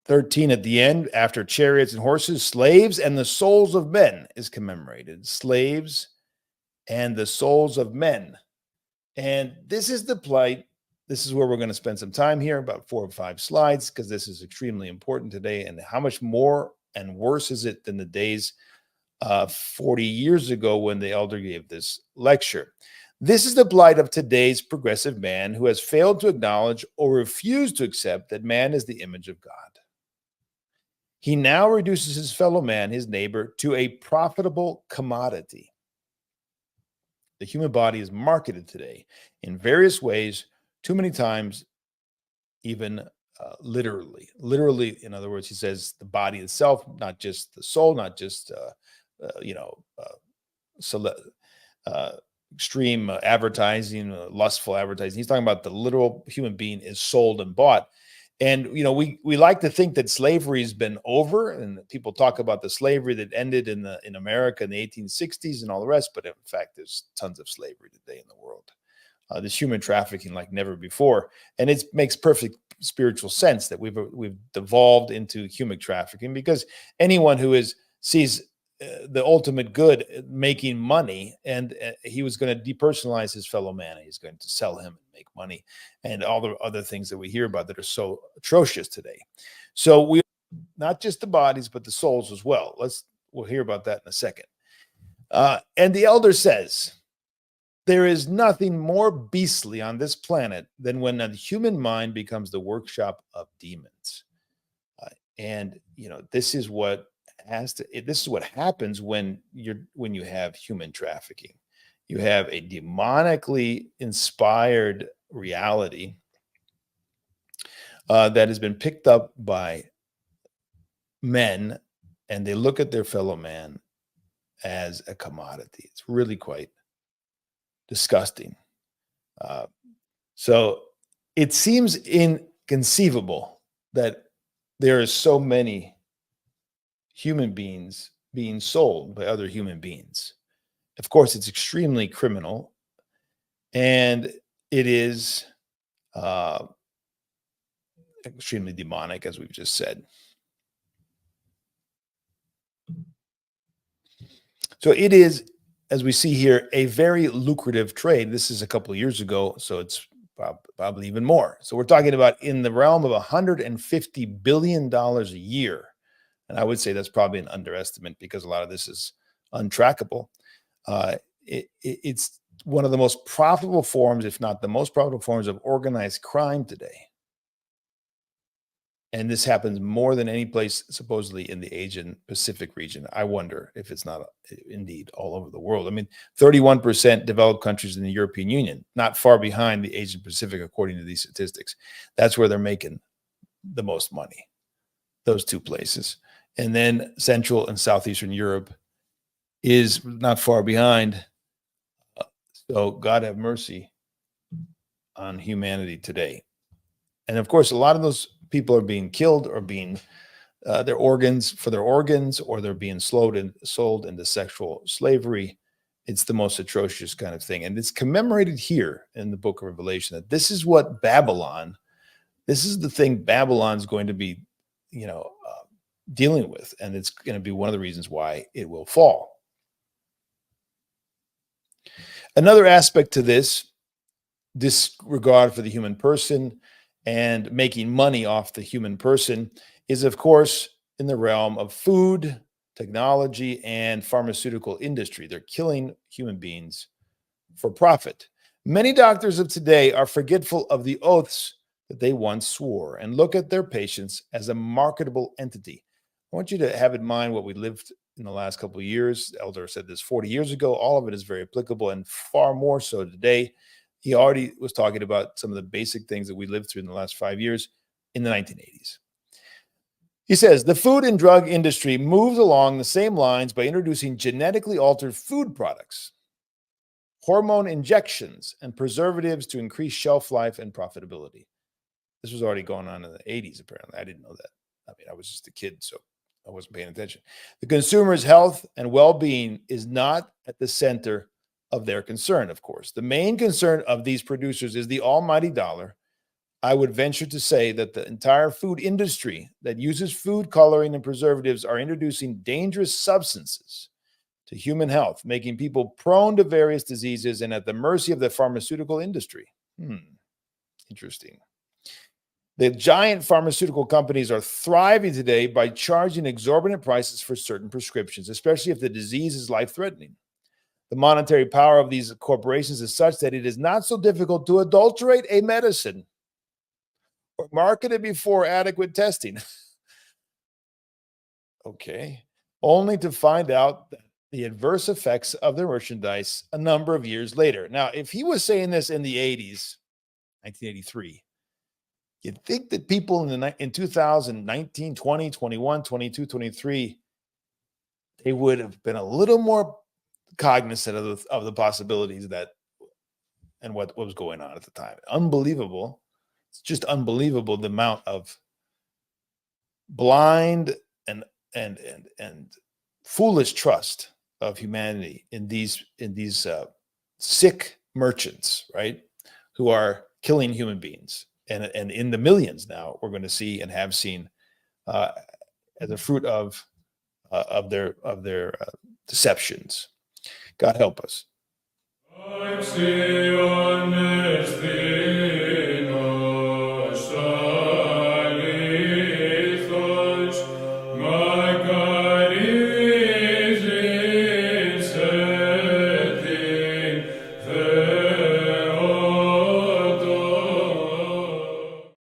13 at the end, after chariots and horses, slaves and the souls of men is commemorated. Slaves and the souls of men. And this is the plight. This is where we're going to spend some time here, about 4 or 5 slides, because this is extremely important today. And how much more and worse is it than the days 40 years ago when the elder gave this lecture? This is the plight of today's progressive man who has failed to acknowledge or refused to accept that man is the image of God. He now reduces his fellow man, his neighbor, to a profitable commodity. The human body is marketed today in various ways, too many times, even literally. Literally, in other words, he says the body itself, not just the soul, not just, extreme advertising, lustful advertising. He's talking about the literal human being is sold and bought. And, we like to think that slavery has been over, and people talk about the slavery that ended in America in the 1860s and all the rest. But in fact, there's tons of slavery today in the world. There's human trafficking like never before. And it makes perfect spiritual sense that we've devolved into human trafficking, because anyone who sees the ultimate good making money, and he was going to depersonalize his fellow man. He's going to sell him and make money, and all the other things that we hear about that are so atrocious today. So we, not just the bodies, but the souls as well. We'll hear about that in a second. And the elder says, there is nothing more beastly on this planet than when the human mind becomes the workshop of demons. This is what happens when you have human trafficking. You have a demonically inspired reality that has been picked up by men, and they look at their fellow man as a commodity. It's really quite disgusting. So it seems inconceivable that there are so many human beings being sold by other human beings. Of course, it's extremely criminal, and it is extremely demonic, as we've just said. So it is, as we see here, a very lucrative trade. This is a couple of years ago, so it's probably even more. So we're talking about in the realm of $150 billion a year. And I would say that's probably an underestimate, because a lot of this is untrackable. It's one of the most profitable forms, if not the most profitable forms, of organized crime today. And this happens more than any place, supposedly, in the Asian Pacific region. I wonder if it's not indeed all over the world. I mean, 31% developed countries in the European Union, not far behind the Asian Pacific, according to these statistics. That's where they're making the most money, those two places. And then Central and Southeastern Europe is not far behind. So God have mercy on humanity today. And of course, a lot of those people are being killed or being their organs, or they're being sold into sexual slavery. It's the most atrocious kind of thing. And it's commemorated here in the book of Revelation that this is what this is the thing Babylon's going to be, dealing with. And it's going to be one of the reasons why it will fall. Another aspect to this disregard for the human person and making money off the human person is, of course, in the realm of food, technology, and pharmaceutical industry. They're killing human beings for profit. Many doctors of today are forgetful of the oaths that they once swore and look at their patients as a marketable entity. I want you to have in mind what we lived in the last couple of years. The elder said this 40 years ago. All of it is very applicable, and far more so today. He already was talking about some of the basic things that we lived through in the last 5 years in the 1980s. He says, the food and drug industry moves along the same lines by introducing genetically altered food products, hormone injections, and preservatives to increase shelf life and profitability. This was already going on in the 80s, apparently. I didn't know that. I mean, I was just a kid, so I wasn't paying attention. The consumer's health and well-being is not at the center of their concern, of course. The main concern of these producers is the almighty dollar. I would venture to say that the entire food industry that uses food coloring and preservatives are introducing dangerous substances to human health, making people prone to various diseases and at the mercy of the pharmaceutical industry. Interesting. The giant pharmaceutical companies are thriving today by charging exorbitant prices for certain prescriptions, especially if the disease is life-threatening. The monetary power of these corporations is such that it is not so difficult to adulterate a medicine or market it before adequate testing. Okay. Only to find out the adverse effects of their merchandise a number of years later. Now, if he was saying this in the 80s, 1983, you'd think that people in 2019, 20, 21, 22, 23, they would have been a little more cognizant of the possibilities that and what was going on at the time. Unbelievable. It's just unbelievable the amount of blind and foolish trust of humanity in these sick merchants, right, who are killing human beings, and in the millions now we're going to see and have seen as a fruit of their deceptions. God help us.